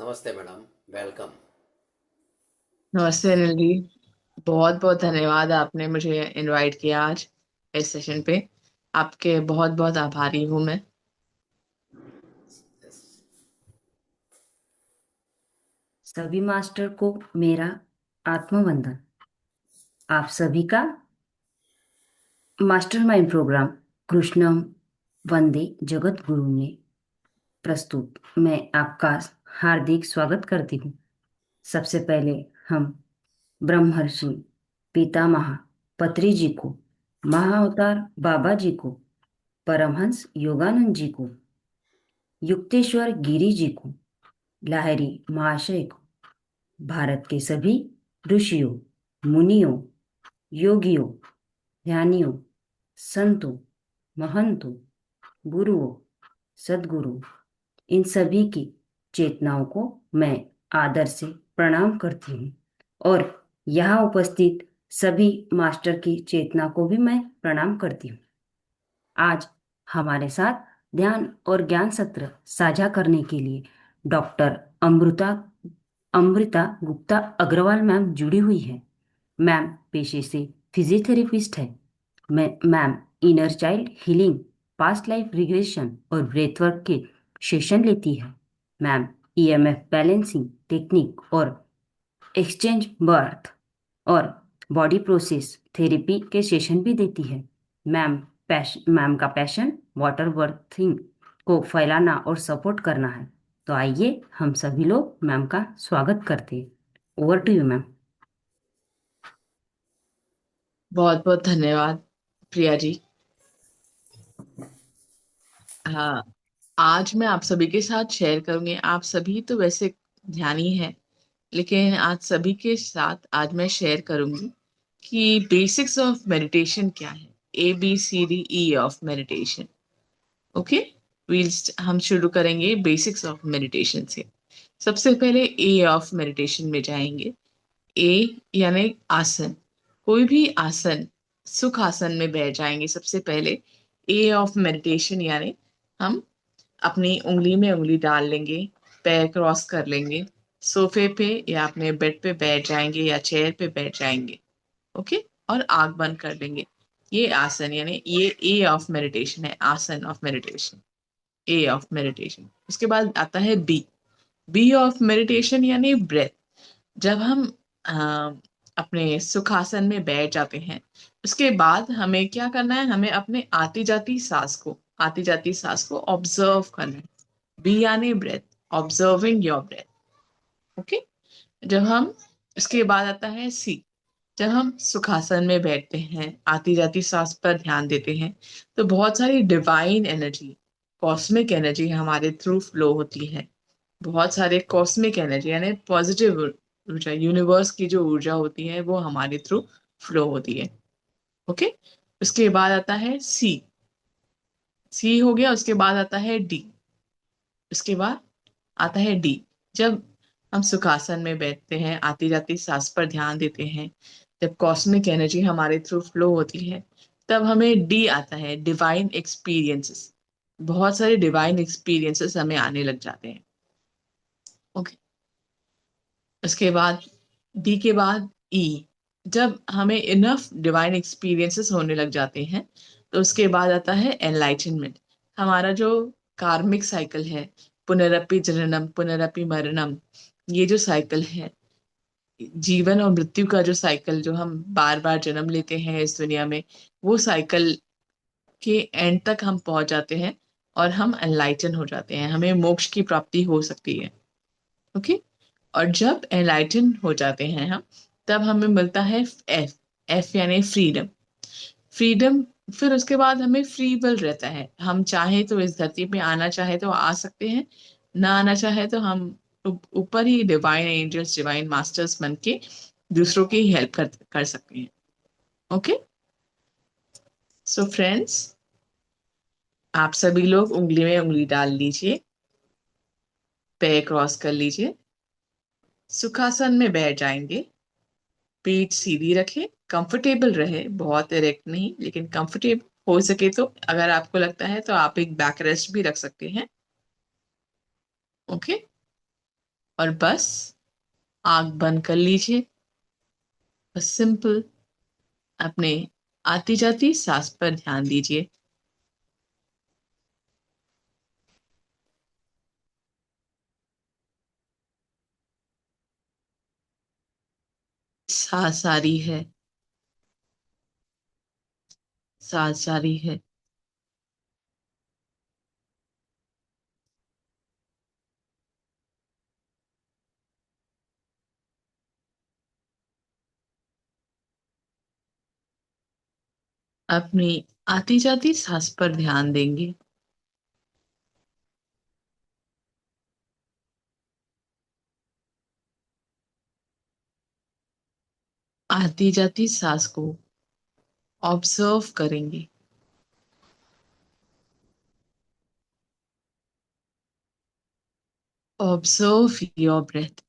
नमस्ते madam. Welcome. नमस्ते अनिल जी। बहुत बहुत धन्यवाद, आपने मुझे इनवाइट किया आज इस सेशन पे। आपके बहुत बहुत आभारी हूँ मैं। सभी मास्टर को मेरा आत्मवंदन। आप सभी का मास्टरमाइंड प्रोग्राम कृष्णम वंदे जगत गुरु में प्रस्तुत मैं आपका हार्दिक स्वागत करती हूँ। सबसे पहले हम ब्रह्मर्षि पितामह पत्री जी को, महाअवतार बाबा जी को, परमहंस योगानंद जी को, युक्तेश्वर गिरी जी को, लाहिरी महाशय को, भारत के सभी ऋषियों, मुनियों, योगियों, ध्यानियों, संतों, महंतों, गुरुओं, सद्गुरु, इन सभी की चेतनाओं को मैं आदर से प्रणाम करती हूँ। और यहाँ उपस्थित सभी मास्टर की चेतना को भी मैं प्रणाम करती हूँ। आज हमारे साथ ध्यान और ज्ञान सत्र साझा करने के लिए डॉक्टर अमृता अमृता गुप्ता अग्रवाल मैम जुड़ी हुई है। मैम पेशे से फिजियोथेरेपिस्ट है। Ma'am inner child healing, past life regression और ब्रेथवर्क के सेशन लेती है। मैम ईएमएफ बैलेंसिंग टेक्निक और एक्सचेंज बर्थ और बॉडी प्रोसेस थेरेपी के सेशन भी देती है। मैम का पैशन वाटर बर्थिंग को फैलाना और सपोर्ट करना है। तो आइए हम सभी लोग मैम का स्वागत करते हैं। Over to you ma'am. बहुत बहुत धन्यवाद प्रिया जी। हाँ, आज मैं आप सभी के साथ शेयर करूंगी। आप सभी तो वैसे ध्यानी हैं, लेकिन आज सभी के साथ आज मैं शेयर करूंगी कि बेसिक्स ऑफ मेडिटेशन क्या है। ABCDE of meditation. ओके, हम शुरू करेंगे बेसिक्स ऑफ मेडिटेशन से। सबसे पहले ए ऑफ मेडिटेशन में जाएंगे। ए यानी आसन। कोई भी आसन, सुख आसन में बैठ जाएंगे सबसे पहले। ए ऑफ मेडिटेशन यानी हम अपनी उंगली में उंगली डाल लेंगे, पैर क्रॉस कर लेंगे, सोफे पे या अपने बेड पे बैठ जाएंगे या चेयर पे बैठ जाएंगे। ओके, और आंख बंद कर लेंगे। ये आसन यानी ये ए ऑफ मेडिटेशन है, आसन of meditation. A of meditation. उसके बाद आता है बी। बी ऑफ मेडिटेशन यानी ब्रेथ। जब हम अ, अपने सुखासन में बैठ जाते हैं, उसके बाद हमें क्या करना है, हमें अपने आती जाती सांस को ऑब्जर्व करना है। बी यानी breath, observing your breath. Okay. जब हम उसके बाद आता है सी। जब हम सुखासन में बैठते हैं, आती जाती सांस पर ध्यान देते हैं, तो बहुत सारी डिवाइन एनर्जी, कॉस्मिक एनर्जी हमारे थ्रू फ्लो होती है। बहुत सारे कॉस्मिक एनर्जी यानी पॉजिटिव ऊर्जा, यूनिवर्स की जो ऊर्जा होती है वो हमारे थ्रू फ्लो होती है। ओके। उसके बाद आता है सी। सी हो गया। उसके बाद आता है डी। उसके बाद आता है डी। जब हम सुखासन में बैठते हैं, आती जाती सांस पर ध्यान देते हैं, जब कॉस्मिक एनर्जी हमारे थ्रू फ्लो होती है, तब हमें डी आता है, डिवाइन एक्सपीरियंसेस। बहुत सारे डिवाइन एक्सपीरियंसेस हमें आने लग जाते हैं। ओके। उसके बाद डी के बाद ई। जब हमें इनफ डिवाइन एक्सपीरियंसेस होने लग जाते हैं, तो उसके बाद आता है एनलाइटनमेंट। हमारा जो कार्मिक साइकिल है, पुनरपि जननम पुनरपि मरणम, ये जो साइकिल है, जीवन और मृत्यु का जो साइकिल, जो हम बार बार जन्म लेते हैं इस दुनिया में, वो साइकिल के एंड तक हम पहुंच जाते हैं और हम एनलाइटन हो जाते हैं, हमें मोक्ष की प्राप्ति हो सकती है। ओके। और जब एनलाइटन हो जाते हैं हम, तब हमें मिलता है एफ। एफ यानी फ्रीडम। फ्रीडम। फिर उसके बाद हमें फ्री विल रहता है, हम चाहे तो इस धरती पे आना चाहे तो आ सकते हैं, ना आना चाहे तो हम ऊपर ही डिवाइन एंजल्स, डिवाइन मास्टर्स बन के दूसरों की हेल्प कर सकते हैं। ओके। सो फ्रेंड्स, आप सभी लोग उंगली में उंगली डाल लीजिए, पैर क्रॉस कर लीजिए, सुखासन में बैठ जाएंगे। पीठ सीधी रखें, कंफर्टेबल रहे, बहुत इरेक्ट नहीं लेकिन कंफर्टेबल हो सके तो। अगर आपको लगता है तो आप एक बैक रेस्ट भी रख सकते हैं। ओके। और बस आंख बंद कर लीजिए। बस सिंपल अपने आती जाती सांस पर ध्यान दीजिए। सांस आ रही है, सांस जा रही है। अपनी आती जाती सांस पर ध्यान देंगे। आती जाती सांस को ऑब्जर्व करेंगे। Observe your breath.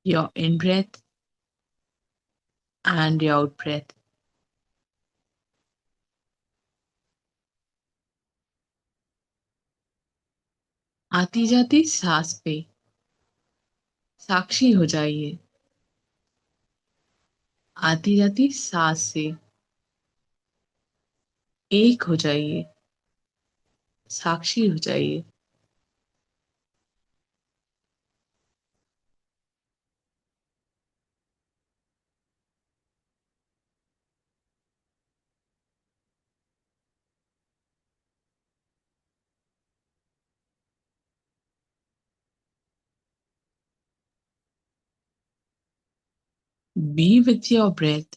Your in breath and your out breath. आती जाती सांस पे साक्षी हो जाइए। आती जाती सांस से एक हो जाइए, साक्षी हो जाइए। Be with your breath.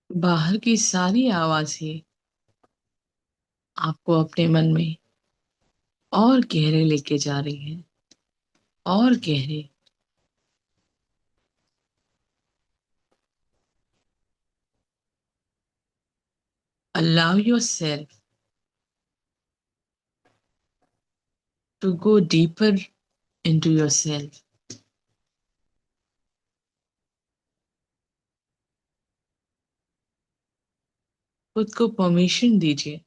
बाहर की सारी आवाजें आपको अपने मन में और गहरे लेके जा रही हैं, और गहरे। Allow yourself to go deeper into yourself. खुद को परमिशन दीजिए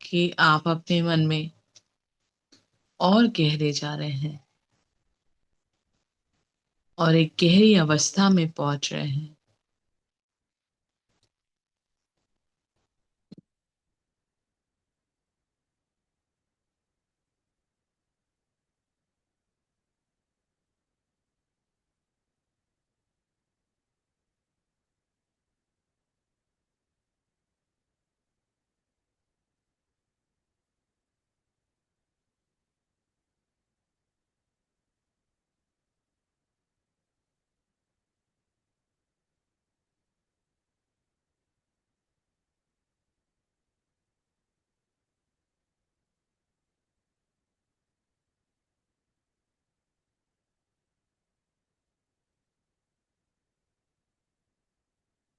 कि आप अपने मन में और गहरे जा रहे हैं और एक गहरी अवस्था में पहुंच रहे हैं।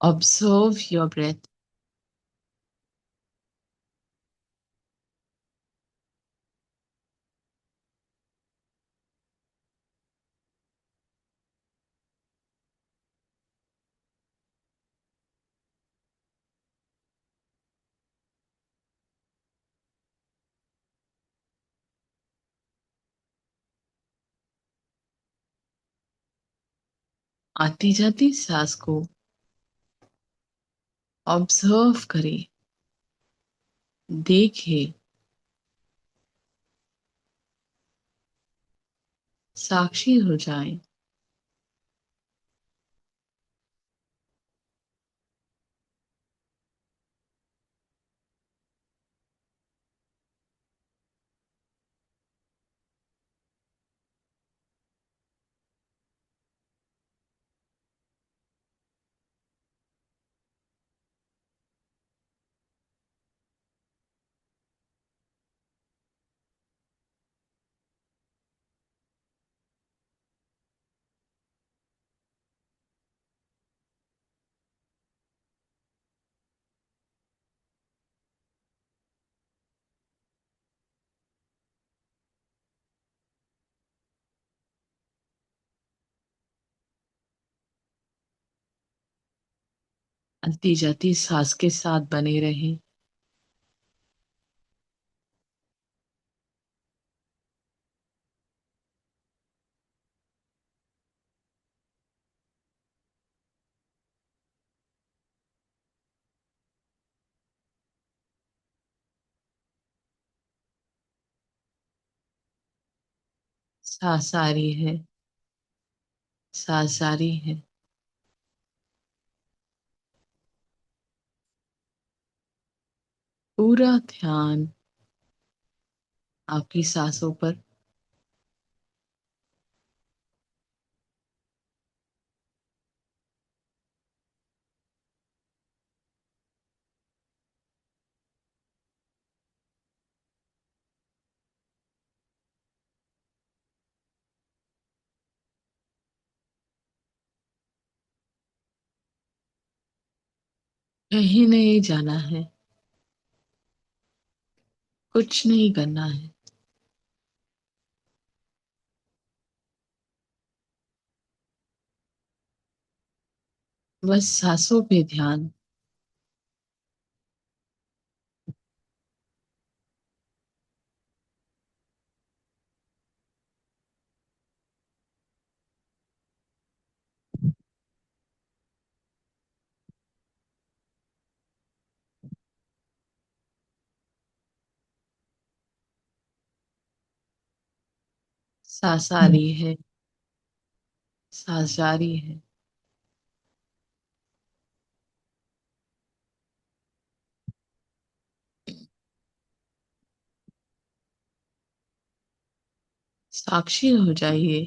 Observe your breath. आती जाती सांस को ऑब्जर्व करें, देखें, साक्षी हो जाएं। आती जाती सांस के साथ बने रहें। सांस आ रही है, सांस आ रही है। पूरा ध्यान आपकी सांसों पर। कहीं नहीं जाना है, कुछ नहीं करना है। बस सांसों पे ध्यान। सांस आ रही है, सांस जा रही है। साक्षी हो जाइए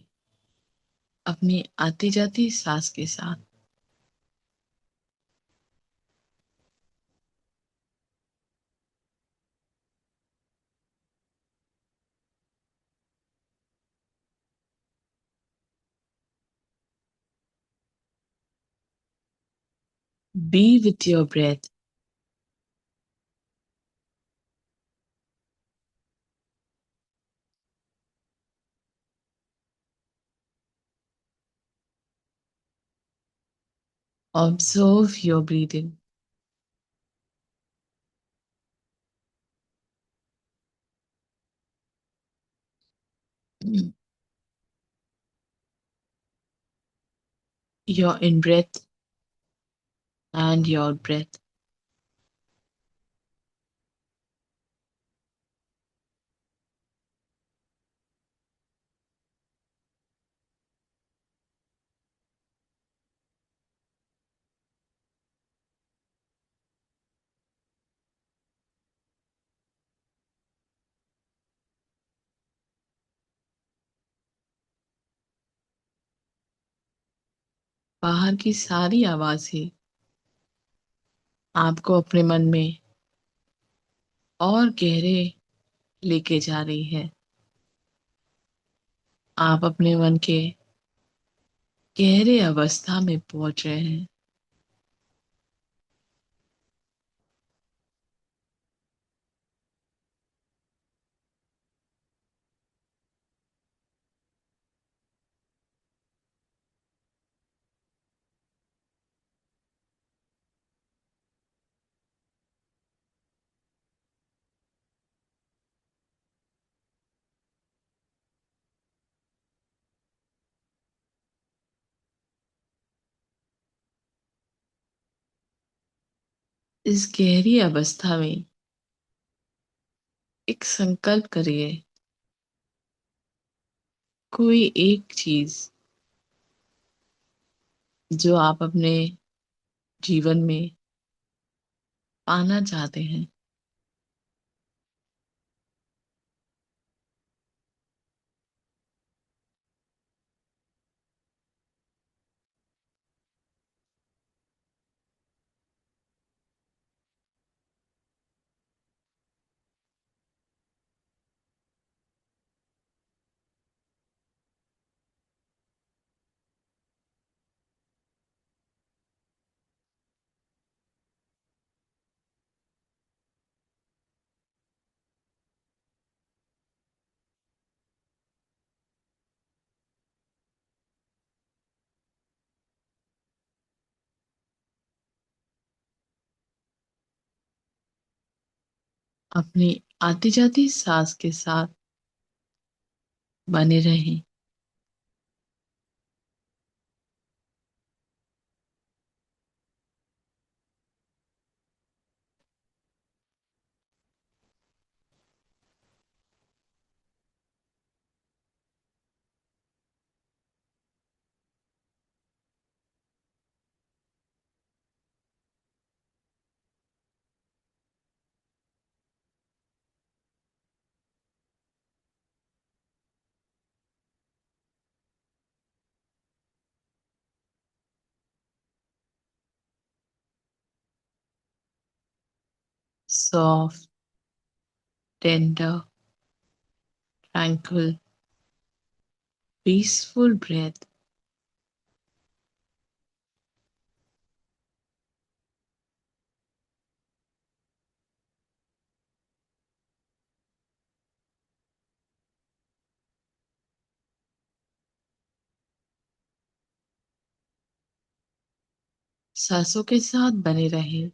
अपनी आती जाती सांस के साथ। Be with your breath. Observe your breathing. Your in breath and your breath. बाहर की सारी आवाजें आपको अपने मन में और गहरे लेके जा रही है। आप अपने मन के गहरे अवस्था में पहुंच रहे हैं। इस गहरी अवस्था में एक संकल्प करिए। कोई एक चीज जो आप अपने जीवन में पाना चाहते हैं। अपनी आती जाती सांस के साथ बने रहें। Soft, tender, tranquil, peaceful breath. सांसों के साथ बने रहें।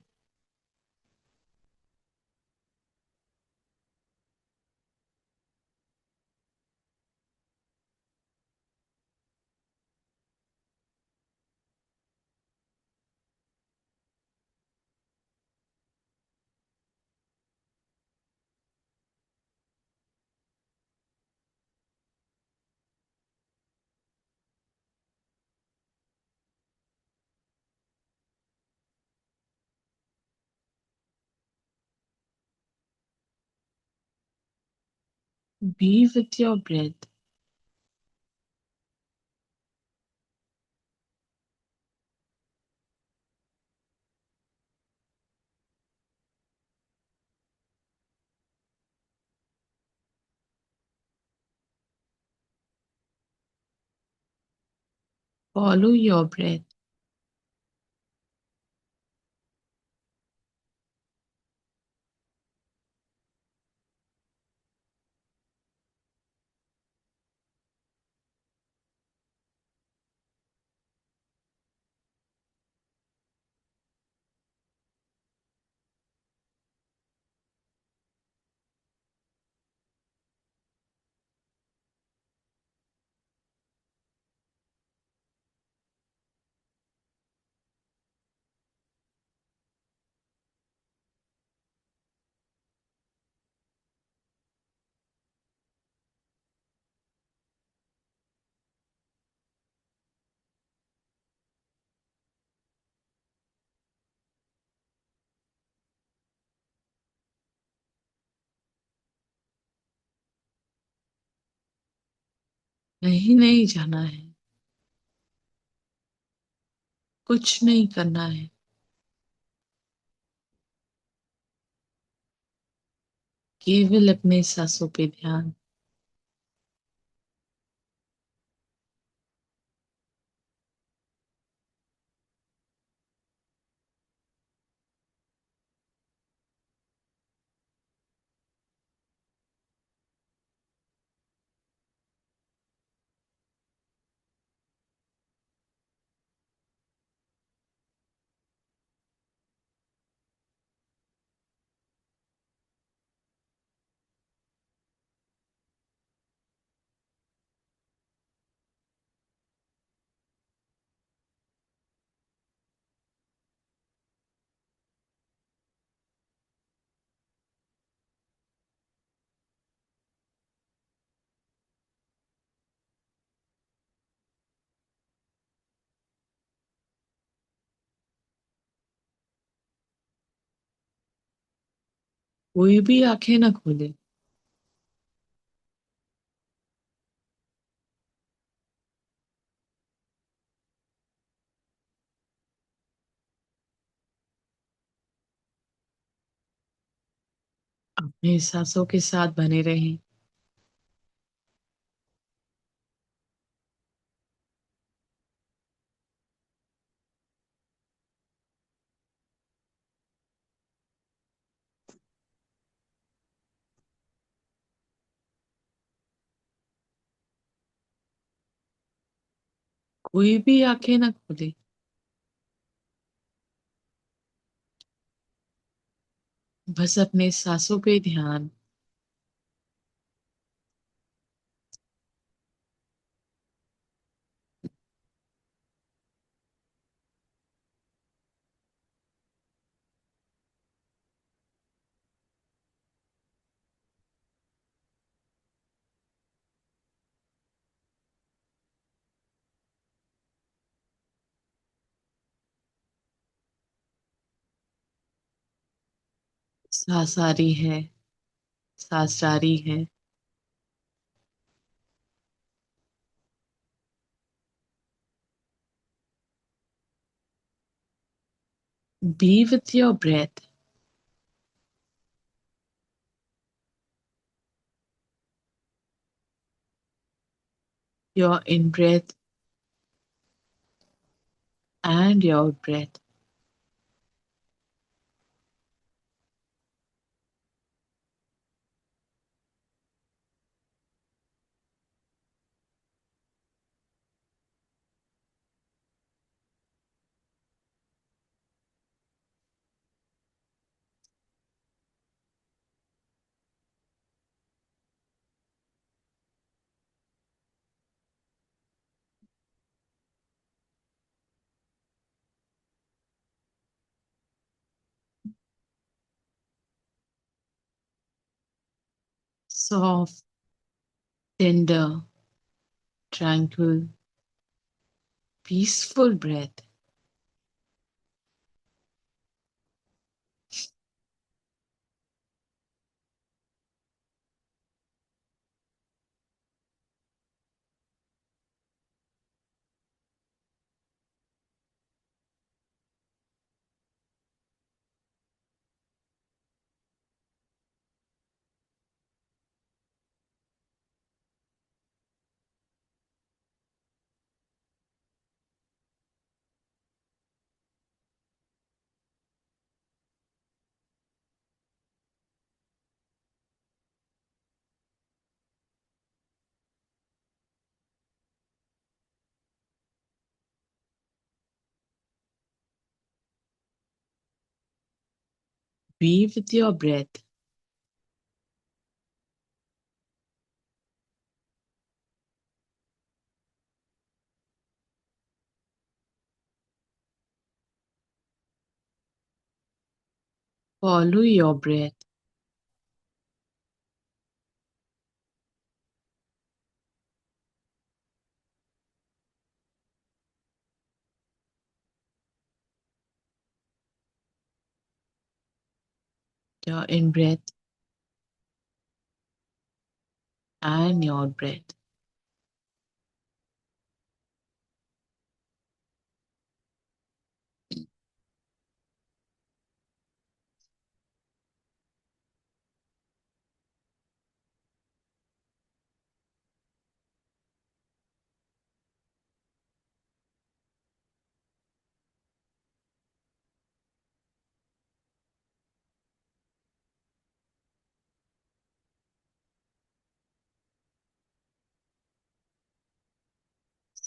Be with your breath. Follow your breath. नहीं नहीं जाना है, कुछ नहीं करना है। केवल अपने सांसों पे ध्यान। कोई भी आंखें ना खोले। अपने सांसों के साथ बने रहें। कोई भी आंखें ना खोले। बस अपने सांसों पे ध्यान। सांस आ रही है, सांस जा रही है। Be with your breath, your in breath and your out breath. Soft, tender, tranquil, peaceful breath. Be with your breath. Follow your breath. Your in breath and your out breath.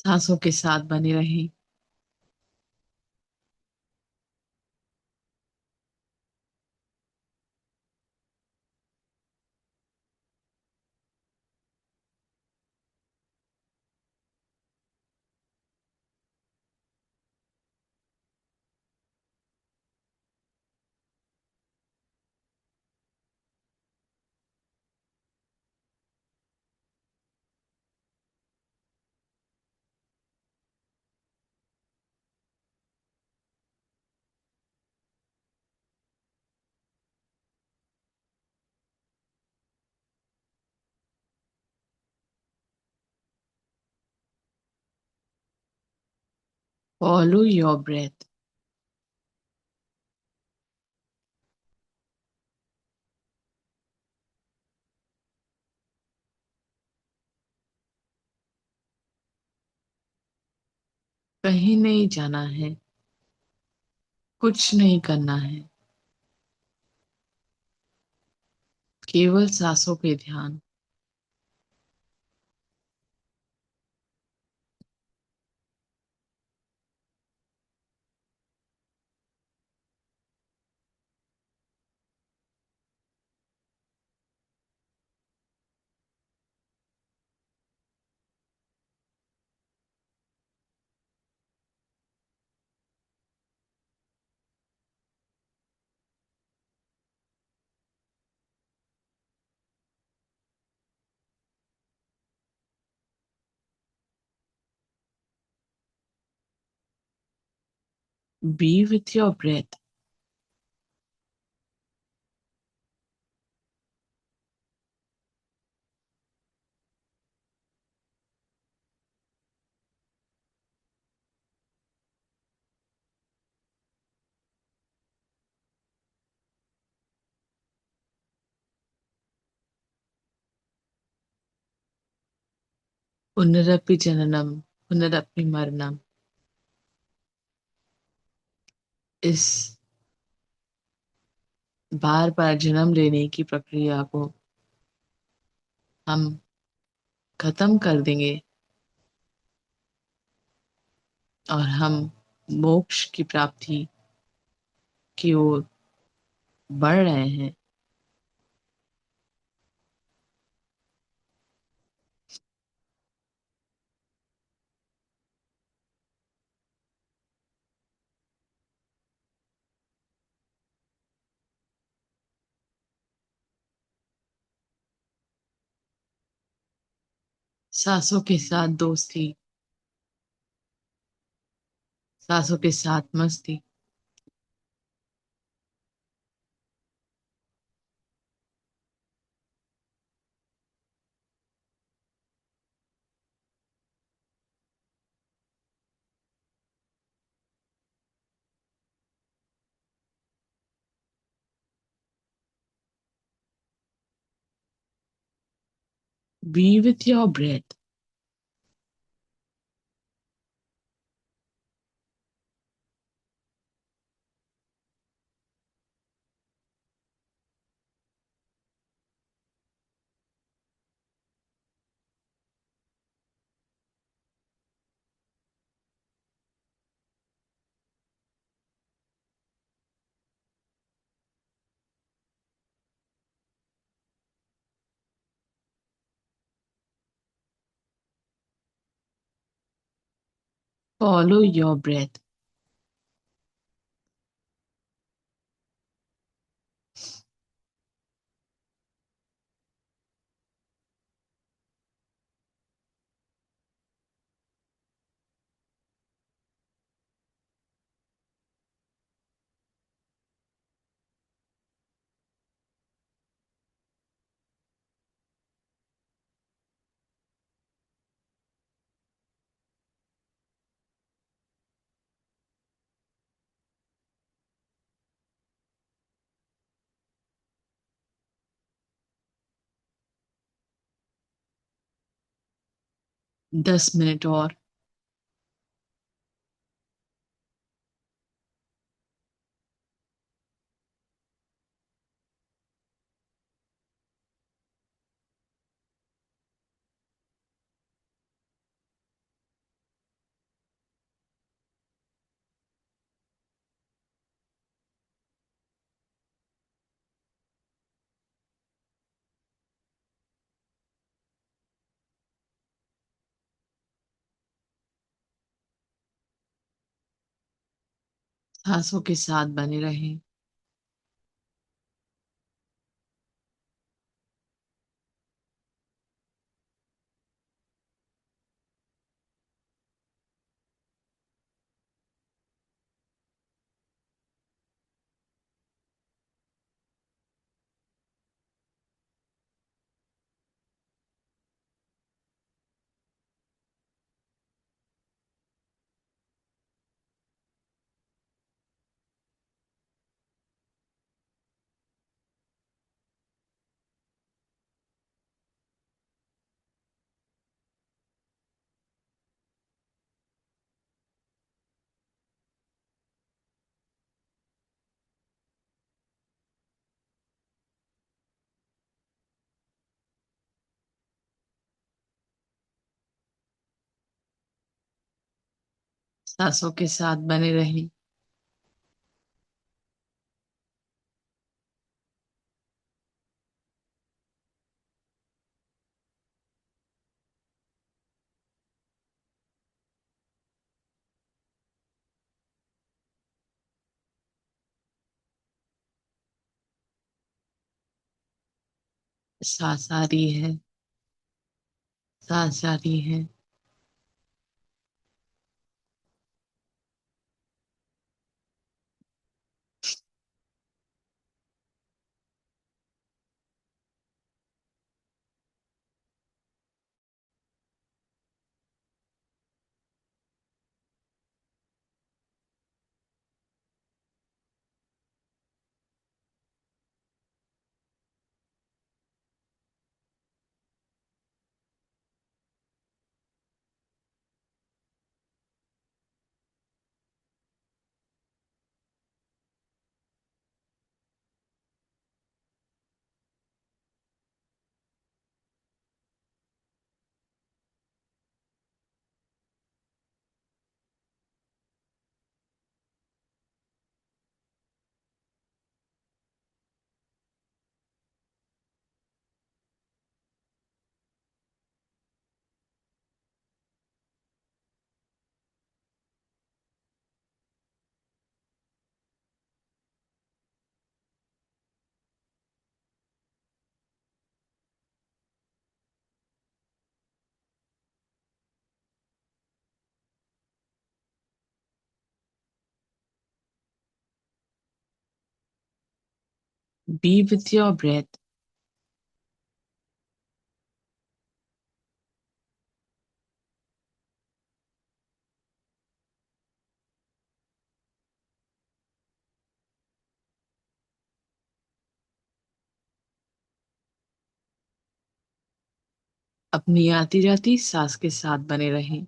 सांसों के साथ बने रहें। Follow your breath. कहीं नहीं जाना है, कुछ नहीं करना है, केवल सांसों पे ध्यान। Be with your breath. पुनरपि जननम, पुनरपि मरणम। इस बार बार जन्म लेने की प्रक्रिया को हम खत्म कर देंगे और हम मोक्ष की प्राप्ति की ओर बढ़ रहे हैं। सांसों के साथ दोस्ती, सांसों के साथ मस्ती। Be with your breath. Follow your breath. दस मिनट और। सांसों के साथ बने रहें। सांसों के साथ बने रहें। सांस आ रही है, सांस जा रही है। Be with your breath. अपनी आती जाती सांस के साथ बने रहें।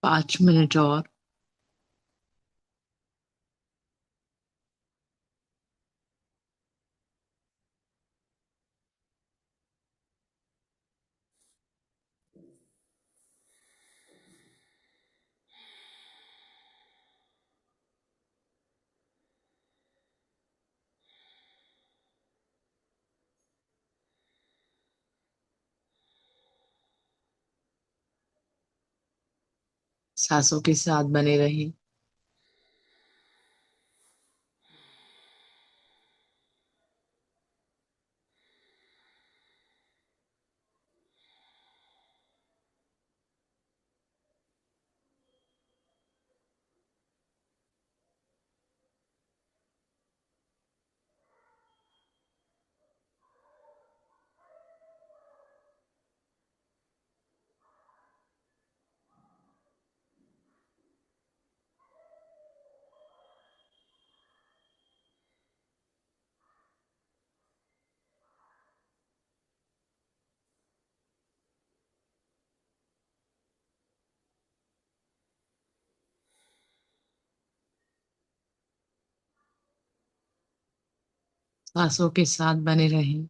पांच मिनट और। सांसों के साथ बने रहें। सांसों के साथ बने रहें।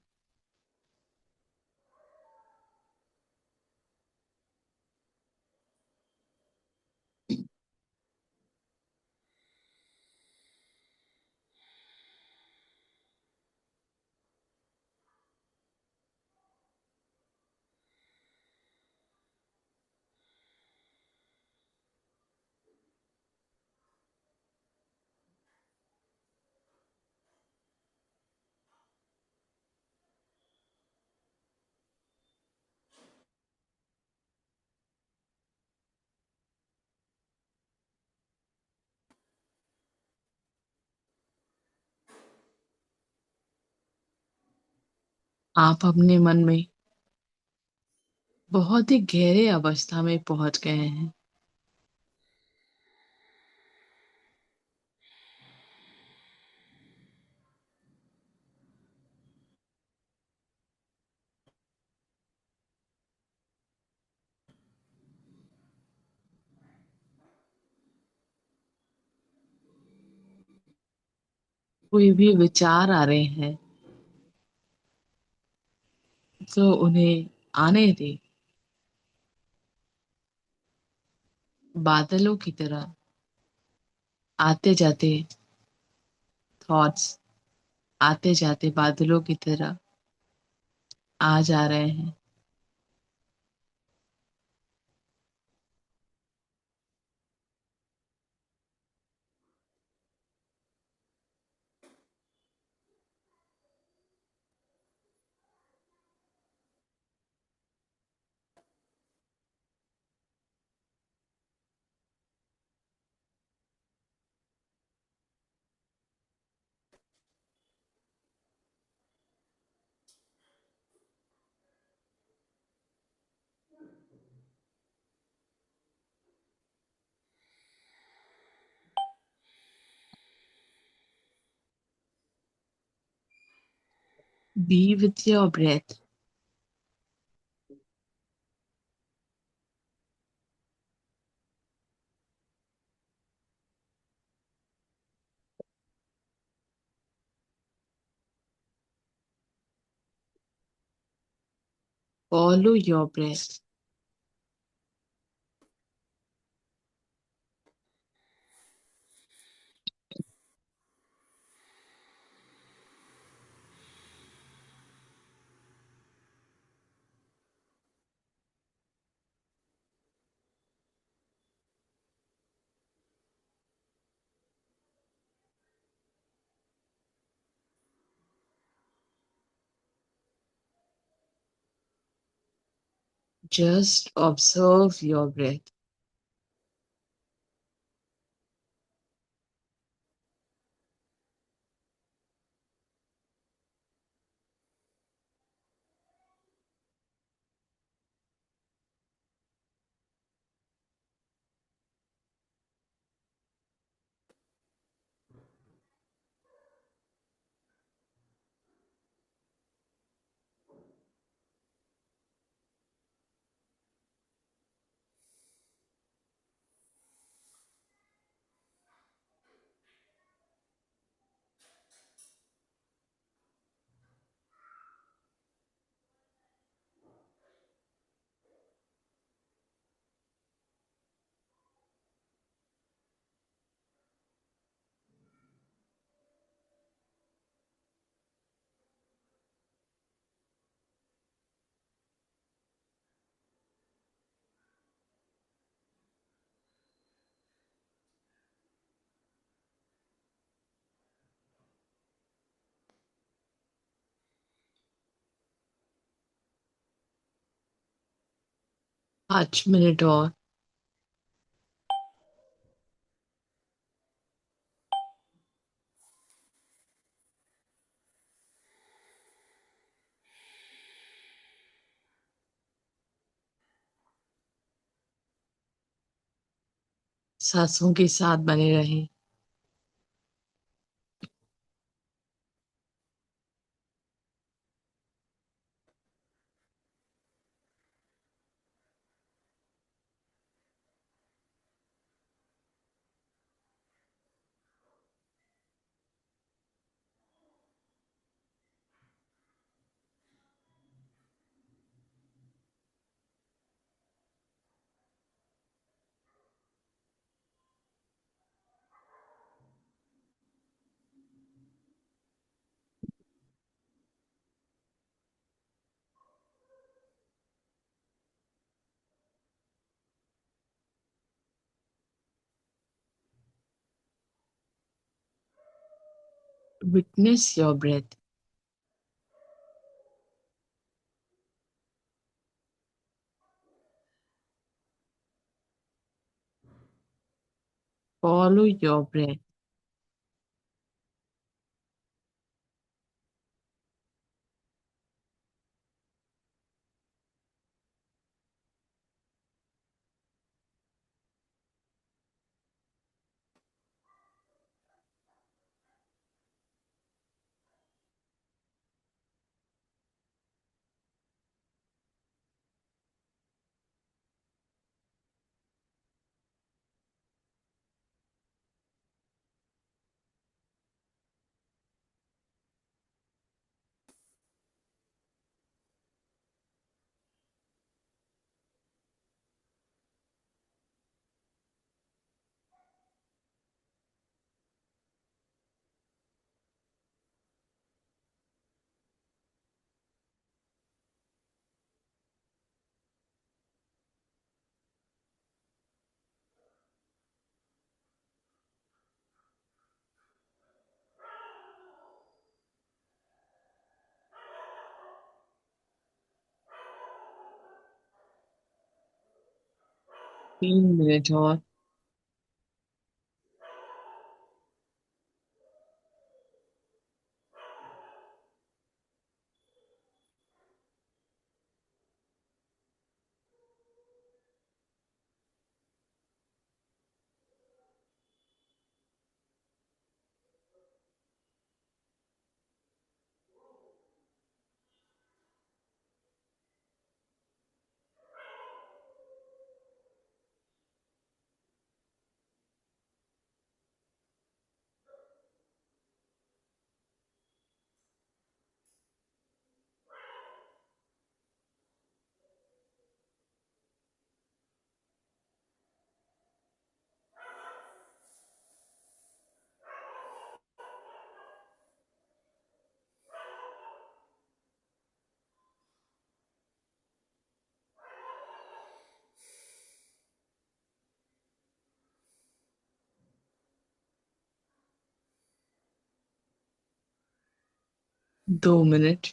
आप अपने मन में बहुत ही गहरे अवस्था में पहुंच गए हैं। कोई भी विचार आ रहे हैं तो उन्हें आने दे। बादलों की तरह आते जाते थॉट्स, आते जाते बादलों की तरह आ जा रहे हैं। Be with your breath. Follow your breath. Just observe your breath. पाँच मिनट और। सांसों के साथ बने रहें। Witness your breath. Follow your breath. तीन मिनट और। 2 मिनट।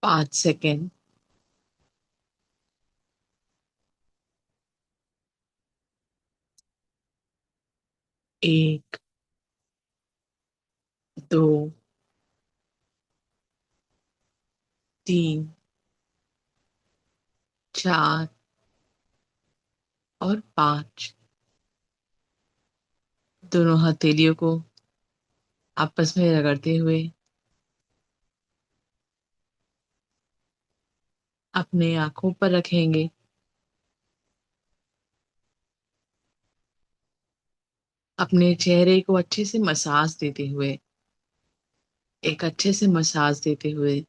5 सेकेंड। 1, 2, 3, 4 और 5। दोनों हथेलियों को आपस में रगड़ते हुए अपने आंखों पर रखेंगे। अपने चेहरे को अच्छे से मसाज देते हुए, एक अच्छे से मसाज देते हुए,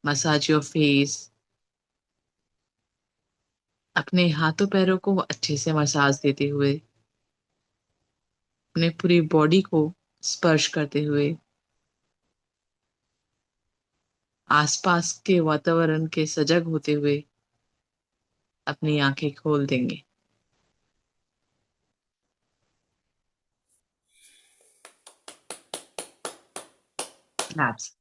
मसाज योर फेस। अपने हाथों पैरों को अच्छे से मसाज देते हुए, अपने पूरी बॉडी को स्पर्श करते हुए, आसपास के वातावरण के सजग होते हुए अपनी आंखें खोल देंगे। Claps।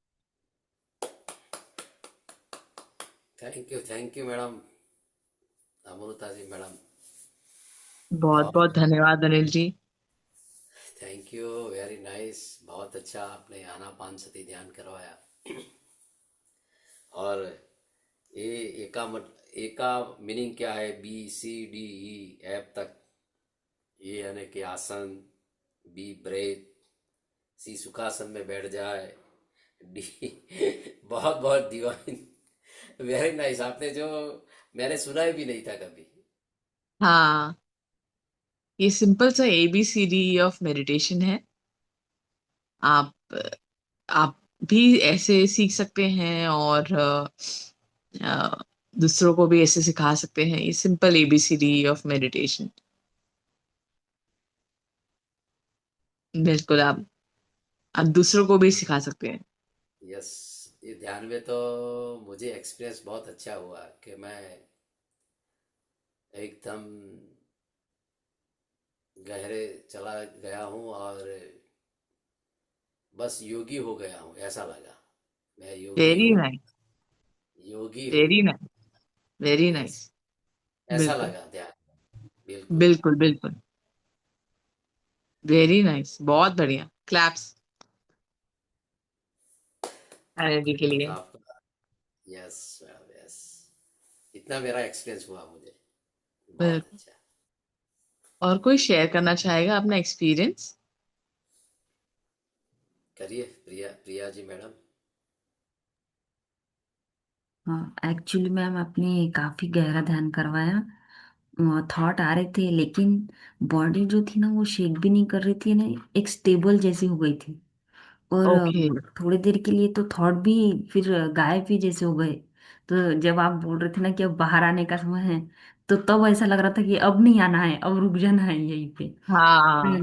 Thank you madam, Amrita ji madam. बहुत बहुत बहुत धन्यवाद Anil ji. Thank you, very nice. बहुत अच्छा आपने आनापान सती ध्यान करवाया। और ये एका मीनिंग क्या है? BCDE F तक। ये यानी कि आसन, बी ब्रेथ, सी सुखासन में बैठ जाए, डी बहुत बहुत डिवाइन, वेरी नाइस। आपने जो मैंने सुना ही भी नहीं था कभी। हाँ, ये सिंपल सा ABCD ऑफ मेडिटेशन है। आप आप भी ऐसे सीख सकते हैं और दूसरों को भी ऐसे सिखा सकते हैं। ये सिंपल ABCD ऑफ मेडिटेशन। बिल्कुल, आप दूसरों को भी सिखा सकते हैं। यस, ये ध्यान में तो मुझे एक्सपीरियंस बहुत अच्छा हुआ कि मैं एकदम गहरे चला गया हूँ और बस योगी हो गया हूँ, ऐसा लगा। मैं योगी वेरी हूँ, नाइस। योगी हूँ। Very nice. Very yes, nice. ऐसा बिल्कुल। लगा ध्यान। बिल्कुल। बिल्कुल बिल्कुल। वेरी नाइस, बहुत बढ़िया। क्लैप्स अनिल जी के लिए। आपका। Yes ma'am, yes. इतना मेरा एक्सपीरियंस हुआ मुझे, बहुत बिल्कुल। अच्छा। और कोई शेयर करना चाहेगा अपना एक्सपीरियंस? करिए प्रिया, प्रिया जी मैडम। हाँ, एक्चुअली मैम आपने काफी गहरा ध्यान करवाया। थॉट आ रहे थे, लेकिन बॉडी जो थी ना वो शेक भी नहीं कर रही थी ना, एक स्टेबल जैसी हो गई थी। और ओके। थोड़ी देर के लिए तो थॉट भी फिर गायब ही जैसे हो गए। तो जब आप बोल रहे थे ना कि अब बाहर आने का समय है, तो तब ऐसा लग रहा था कि अब नहीं आना है, अब रुक जाना है यहीं पे। हाँ।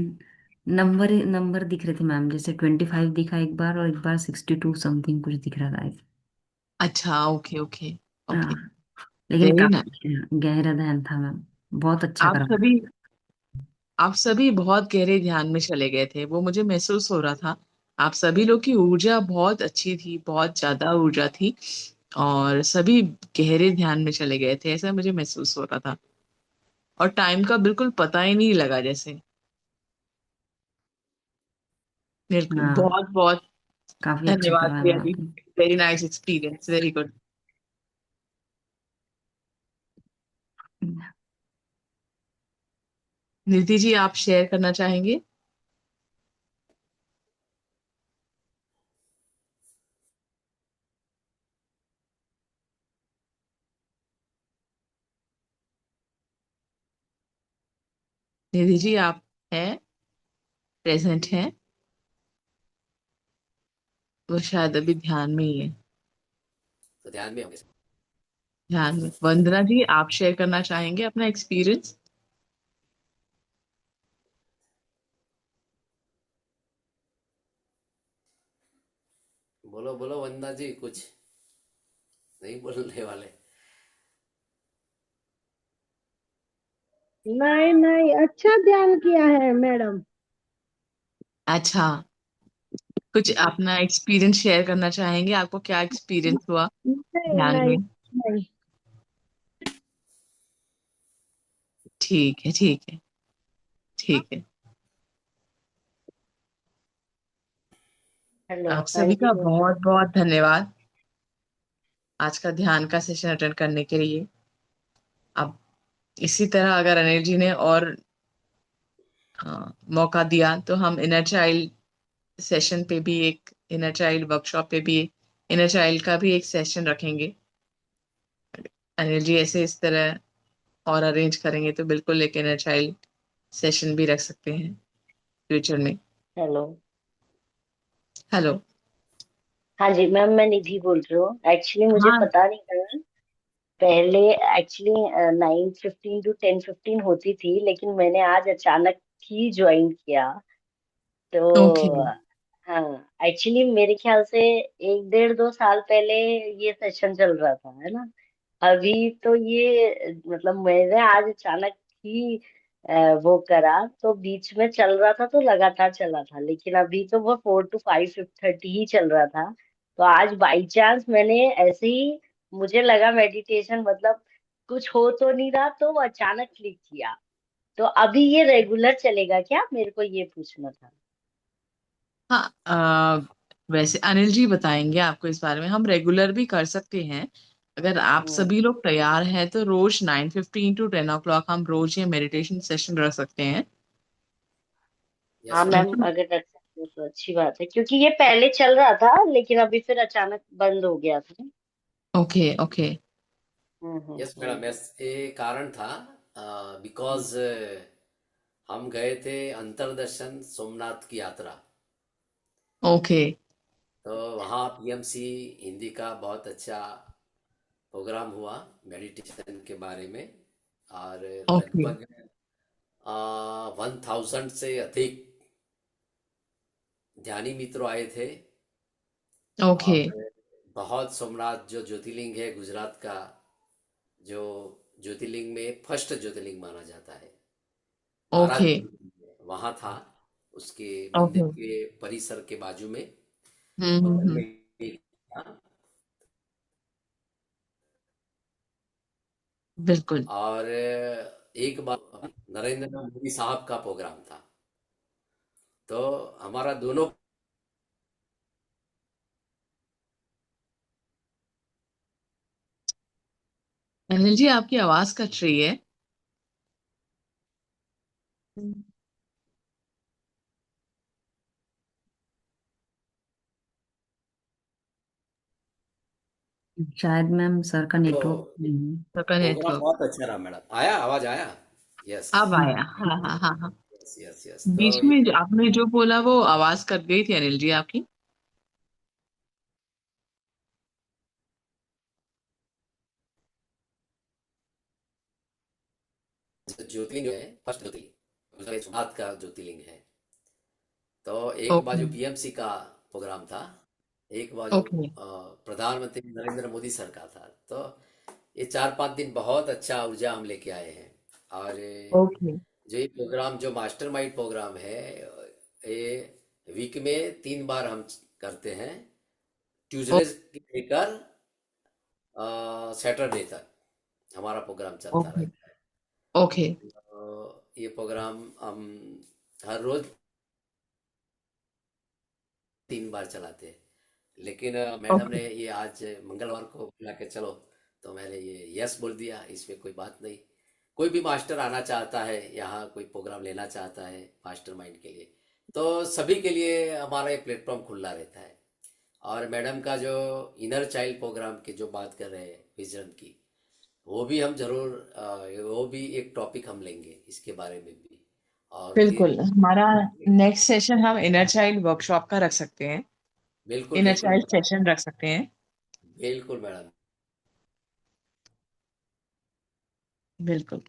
नंबर नंबर दिख रहे थे मैम, जैसे 25 दिखा एक बार, और एक बार 62 समथिंग कुछ दिख रहा था। अच्छा, ओके ओके। ओके। हाँ, लेकिन वेरी नाइस। काफी गहरा ध्यान था मैम, बहुत अच्छा आप करा। सभी आप सभी बहुत गहरे ध्यान में चले गए थे, वो मुझे महसूस हो रहा था। आप सभी लोग की ऊर्जा बहुत अच्छी थी, बहुत ज्यादा ऊर्जा थी। और सभी गहरे ध्यान में चले गए थे, ऐसा मुझे महसूस हो रहा था। और टाइम का बिल्कुल पता ही नहीं लगा जैसे। बिल्कुल, हाँ, बहुत बहुत काफी अच्छा धन्यवाद करवाया प्रिया मैम जी। आपने। Very nice experience, very good. Nidhi ji, आप शेयर करना चाहेंगे? निधि जी, आप हैं, प्रेजेंट हैं? वो शायद अभी ध्यान में ही है। तो ध्यान में होंगे। ध्यान में। वंदना जी, आप शेयर करना चाहेंगे अपना एक्सपीरियंस? बोलो बोलो वंदना जी, कुछ नहीं बोलने वाले? नहीं नहीं, अच्छा ध्यान किया है मैडम। अच्छा, कुछ अपना एक्सपीरियंस शेयर करना चाहेंगे? आपको क्या एक्सपीरियंस हुआ नहीं ध्यान नहीं में? नहीं। ठीक है, ठीक है, ठीक है। हेलो। आप हाँ सभी जी का बोलिए। बहुत बहुत धन्यवाद आज का ध्यान का सेशन अटेंड करने के लिए। अब इसी तरह अगर अनिल जी ने और मौका दिया तो हम इनर चाइल्ड सेशन पे भी एक, इनर चाइल्ड वर्कशॉप पे भी इनर चाइल्ड का भी एक सेशन रखेंगे। अनिल जी ऐसे इस तरह और अरेंज करेंगे तो बिल्कुल एक इनर चाइल्ड सेशन भी रख सकते हैं फ्यूचर में। हेलो। हेलो। हाँ जी मैम, मैं निधि बोल रही हूँ। एक्चुअली मुझे हाँ। पता नहीं था। पहले एक्चुअली 9:15 to 10:15 होती थी, लेकिन मैंने आज अचानक ही ज्वाइन किया। ओके। तो हाँ, एक्चुअली मेरे ख्याल से 1 डेढ़ 2 साल पहले ये सेशन चल रहा था, है ना। अभी तो ये मतलब मैंने आज अचानक ही वो करा, तो बीच में चल रहा था तो लगातार चला था, लेकिन अभी तो वो 4 to 5:30 ही चल रहा था। तो आज बाई चांस मैंने ऐसे ही, मुझे लगा मेडिटेशन मतलब कुछ हो तो नहीं रहा, तो वो अचानक क्लिक किया। तो अभी ये रेगुलर चलेगा क्या, मेरे को ये पूछना था। हाँ, वैसे अनिल जी बताएंगे आपको इस बारे में। हम रेगुलर भी कर सकते हैं अगर आप हम्म। सभी लोग तैयार हैं, तो रोज 9:15 to 10 o'clock हम रोज ये मेडिटेशन सेशन रख सकते हैं। हाँ यस मैम, मैडम। बिल्कुल। अगर रख सकते हो तो अच्छी बात है, क्योंकि ये पहले चल रहा था लेकिन अभी फिर अचानक बंद हो गया था। Okay, okay. Yes madam, yes, ये कारण था हम्म। बिकॉज हम गए थे अंतरदर्शन सोमनाथ की यात्रा। ओके, तो वहाँ पीएमसी हिंदी का बहुत अच्छा प्रोग्राम हुआ मेडिटेशन के बारे में। और ओके, लगभग 1000 से अधिक ध्यानी मित्र आए थे। ओके, और बहुत, सोमनाथ जो ज्योतिर्लिंग है गुजरात का, जो ज्योतिर्लिंग में फर्स्ट ज्योतिर्लिंग माना जाता है, 12 ओके, ज्योतिर्लिंग है, वहाँ था। उसके ओके। मंदिर के परिसर के बाजू में, बगल हम्म। में ही था। बिल्कुल। और एक बार नरेंद्र मोदी साहब का प्रोग्राम था। तो हमारा दोनों, अनिल जी, आपकी आवाज कट रही है। शायद मैम सर का तो नेटवर्क नहीं है। सबका प्रोग्राम नेटवर्क बहुत अच्छा रहा मैडम। आया, आवाज आया? यस अब आया। हाँ, हाँ, हाँ, हाँ। Yes yes yes. तो बीच में आपने जो बोला वो आवाज कट गई थी अनिल जी आपकी। ज्योतिर्लिंग जो है, फर्स्ट ज्योतिर्लिंग गुजरात सोमनाथ का ज्योतिर्लिंग है। तो एक ओके, बाजू पीएमसी का प्रोग्राम था, एक बाजू ओके, प्रधानमंत्री नरेंद्र मोदी सर का था। तो ये 4 5 दिन बहुत अच्छा ऊर्जा हम लेके आए हैं। और ओके, जो ये प्रोग्राम, जो मास्टरमाइंड प्रोग्राम है, ये वीक में 3 बार हम करते हैं। ट्यूसडे से लेकर सैटरडे तक हमारा प्रोग्राम चलता ओके, रहता है। ओके, ये प्रोग्राम हम हर रोज 3 बार चलाते हैं। लेकिन मैडम ओके ने ये आज मंगलवार को बुला के चलो, तो मैंने ये यस बोल दिया, इसमें कोई बात नहीं। कोई भी मास्टर आना चाहता है यहाँ, कोई प्रोग्राम लेना चाहता है मास्टरमाइंड के लिए, तो सभी के लिए हमारा ये प्लेटफॉर्म खुला रहता है। और मैडम का जो इनर चाइल्ड प्रोग्राम की जो बात कर रहे हैं विजन की, वो भी हम जरूर वो भी एक टॉपिक हम लेंगे इसके बारे में भी। और बिल्कुल, फिर हमारा नेक्स्ट सेशन हम इनर चाइल्ड वर्कशॉप का रख सकते हैं, बिल्कुल इनर बिल्कुल चाइल्ड मैडम, सेशन रख सकते हैं। बिल्कुल मैडम। बिल्कुल।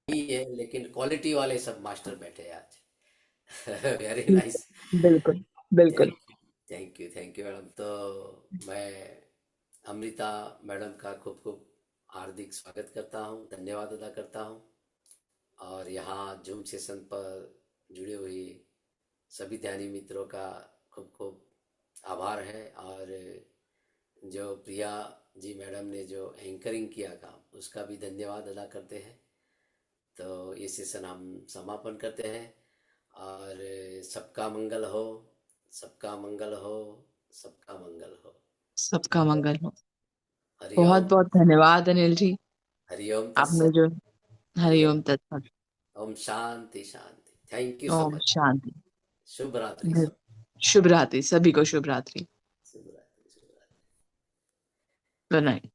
ही है, लेकिन क्वालिटी वाले सब मास्टर बैठे हैं आज। Very nice. बिल्कुल बिल्कुल। Thank you madam. तो मैं अमृता मैडम का खूब खूब हार्दिक स्वागत करता हूँ, धन्यवाद अदा करता हूँ। और यहाँ जूम सेशन पर जुड़े हुए सभी ध्यानी मित्रों का खूब खूब आभार है। और जो प्रिया जी मैडम ने जो एंकरिंग किया काम, उसका भी धन्यवाद अदा करते हैं। तो ये सेशन हम समापन करते हैं। और सबका मंगल हो, सबका मंगल हो, सबका मंगल हो। सबका मंगल हो। बहुत हरिओम। बहुत धन्यवाद अनिल जी, हरिओम आपने तत्सत। जो हरिओम। हरिओम तत्सत। ओम शांति शांति। थैंक यू सो ओम मच। शांति। शुभ रात्रि सब। शुभ रात्रि, सभी को शुभ रात्रि। शुभ रात्रि शुभ रात्रि। Good night.